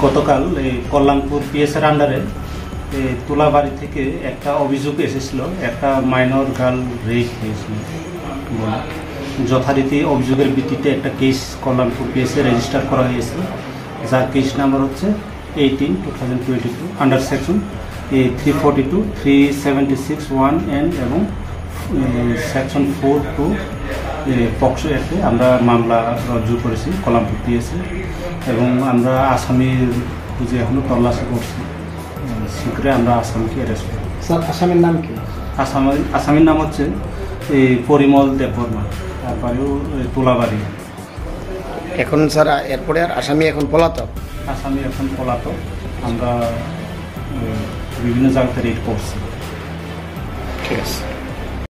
গতকাল কল্যাণপুর পিএসের আন্ডারে তোলাবাড়ি থেকে একটা অভিযোগ এসেছিল, একটা মাইনর গার্ল রেপ হয়েছিল বলে। যথারীতি অভিযোগের ভিত্তিতে একটা কেস কল্যাণপুর পিএসে রেজিস্টার করা হয়েছে, যার কেস নাম্বার হচ্ছে 18/2022 আন্ডার সেকশন 342, 376 1N এবং সেকশন 4(2) পক্সো অ্যাক্টে আমরা মামলা রুজু করেছি কল্যাণপুর পিএসে, এবং আমরা আসামির খুঁজে এখনও তল্লাশি করছি। শীঘ্রই আমরা আসামিকে অ্যারেস্ট করব। স্যার, আসামির নাম কি? আসামির নাম হচ্ছে পরিমল দেববর্মা, তারপরেও তোলাবাড়ি। এখন স্যার এরপরে আর আসামি এখন পলাতক? আসামি এখন পলাতক, আমরা বিভিন্ন জায়গাতে রেড করছি। ঠিক আছে।